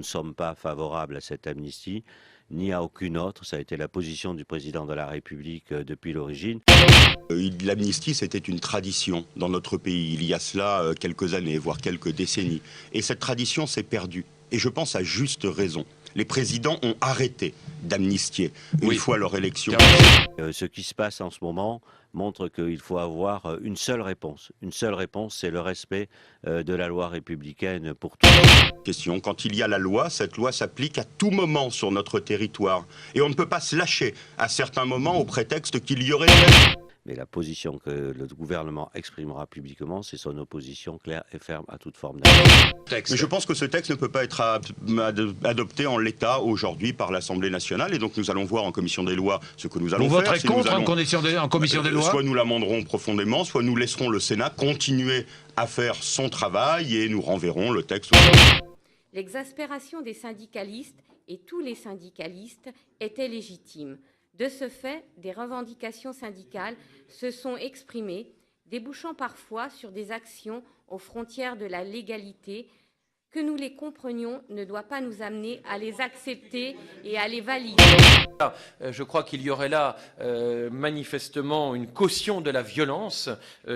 sommes pas favorables à cette amnistie, ni à aucune autre. Ça a été la position du président de la République depuis l'origine. L'amnistie, c'était une tradition dans notre pays, il y a cela quelques années, voire quelques décennies. Et cette tradition s'est perdue. Et je pense à juste raison. Les présidents ont arrêté d'amnistier une fois leur élection. Ce qui se passe en ce moment montre qu'il faut avoir une seule réponse. Une seule réponse, c'est le respect de la loi républicaine pour tous. Question. Quand il y a la loi, cette loi s'applique à tout moment sur notre territoire. Et on ne peut pas se lâcher à certains moments au prétexte qu'il y aurait... Mais la position que le gouvernement exprimera publiquement, c'est son opposition claire et ferme à toute forme d'amnistie. Mais je pense que ce texte ne peut pas être adopté en l'état aujourd'hui par l'Assemblée nationale. Et donc nous allons voir en commission des lois ce que nous allons faire. Vous voterez contre en commission des lois? Soit nous l'amenderons profondément, soit nous laisserons le Sénat continuer à faire son travail et nous renverrons le texte. L'exaspération des syndicalistes, et tous les syndicalistes, était légitime. De ce fait, des revendications syndicales se sont exprimées, débouchant parfois sur des actions aux frontières de la légalité. Que nous les comprenions ne doit pas nous amener à les accepter et à les valider. Je crois qu'il y aurait là manifestement une caution de la violence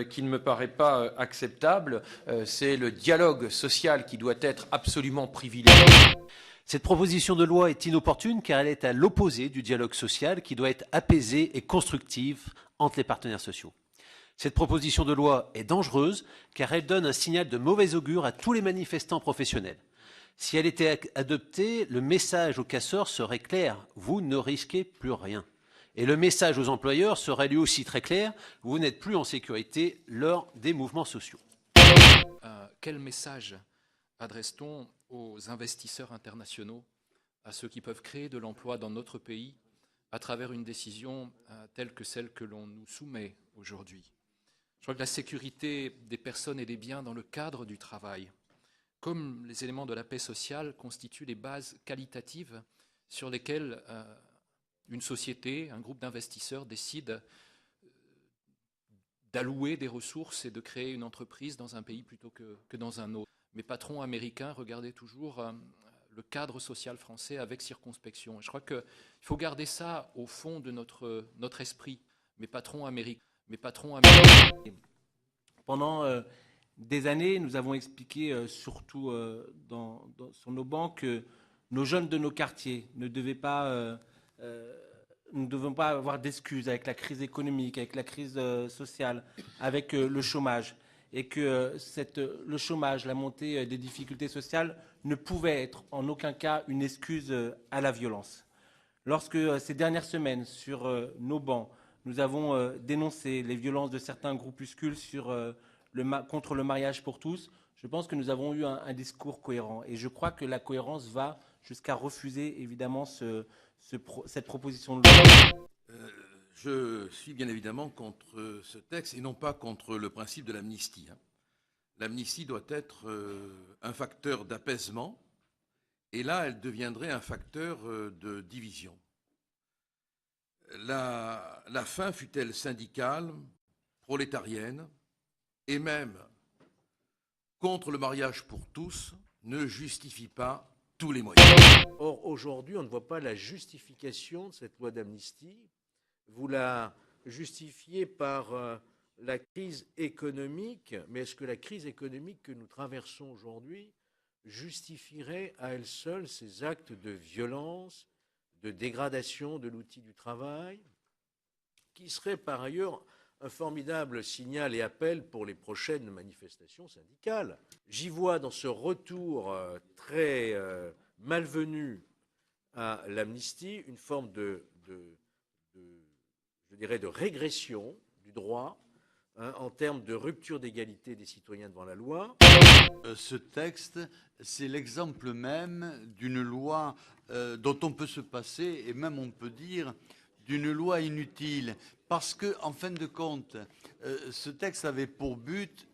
qui ne me paraît pas acceptable. C'est le dialogue social qui doit être absolument privilégié. Cette proposition de loi est inopportune car elle est à l'opposé du dialogue social qui doit être apaisé et constructif entre les partenaires sociaux. Cette proposition de loi est dangereuse car elle donne un signal de mauvais augure à tous les manifestants professionnels. Si elle était adoptée, le message aux casseurs serait clair, vous ne risquez plus rien. Et le message aux employeurs serait lui aussi très clair, vous n'êtes plus en sécurité lors des mouvements sociaux. Quel message adresse-t-on aux investisseurs internationaux, à ceux qui peuvent créer de l'emploi dans notre pays à travers une décision telle que celle que l'on nous soumet aujourd'hui? Je crois que la sécurité des personnes et des biens dans le cadre du travail, comme les éléments de la paix sociale, constituent les bases qualitatives sur lesquelles une société, un groupe d'investisseurs décide d'allouer des ressources et de créer une entreprise dans un pays plutôt que dans un autre. Mes patrons américains regardaient toujours le cadre social français avec circonspection. Et je crois qu'il faut garder ça au fond de notre esprit. Mes patrons américains. Pendant des années, nous avons expliqué, surtout sur nos bancs, que nos jeunes de nos quartiers ne devaient pas... nous ne devons pas avoir d'excuses avec la crise économique, avec la crise sociale, avec le chômage. Et que le chômage, la montée des difficultés sociales ne pouvait être en aucun cas une excuse à la violence. Lorsque ces dernières semaines, sur nos bancs, nous avons dénoncé les violences de certains groupuscules contre le mariage pour tous, je pense que nous avons eu un discours cohérent. Et je crois que la cohérence va jusqu'à refuser évidemment cette proposition de loi. Je suis bien évidemment contre ce texte et non pas contre le principe de l'amnistie. L'amnistie doit être un facteur d'apaisement et là, elle deviendrait un facteur de division. La fin, fût-elle syndicale, prolétarienne et même contre le mariage pour tous, ne justifie pas tous les moyens. Or, aujourd'hui, on ne voit pas la justification de cette loi d'amnistie. Vous la justifiez par la crise économique, mais est-ce que la crise économique que nous traversons aujourd'hui justifierait à elle seule ces actes de violence, de dégradation de l'outil du travail, qui serait par ailleurs un formidable signal et appel pour les prochaines manifestations syndicales? J'y vois dans ce retour très malvenu à l'amnistie une forme je dirais, de régression du droit en termes de rupture d'égalité des citoyens devant la loi. Ce texte, c'est l'exemple même d'une loi dont on peut se passer, et même on peut dire d'une loi inutile. Parce que, en fin de compte, ce texte avait pour but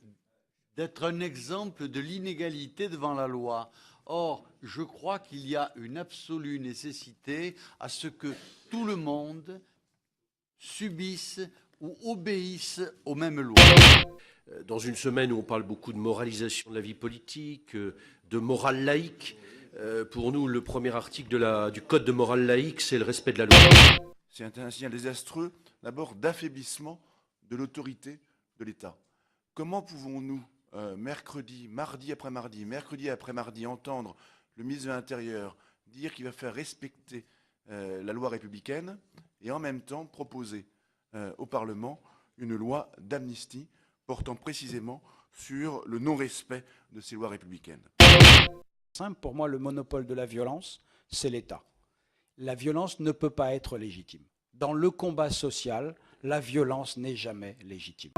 d'être un exemple de l'inégalité devant la loi. Or, je crois qu'il y a une absolue nécessité à ce que tout le monde subissent ou obéissent aux mêmes lois. Dans une semaine où on parle beaucoup de moralisation de la vie politique, de morale laïque, Pour nous, le premier article du Code de morale laïque, c'est le respect de la loi. C'est un signal désastreux, d'abord d'affaiblissement de l'autorité de l'État. Comment pouvons-nous, mardi après mardi, entendre le ministre de l'Intérieur dire qu'il va faire respecter la loi républicaine et en même temps proposer au Parlement une loi d'amnistie portant précisément sur le non-respect de ces lois républicaines? Simple, pour moi, le monopole de la violence, c'est l'État. La violence ne peut pas être légitime. Dans le combat social, la violence n'est jamais légitime.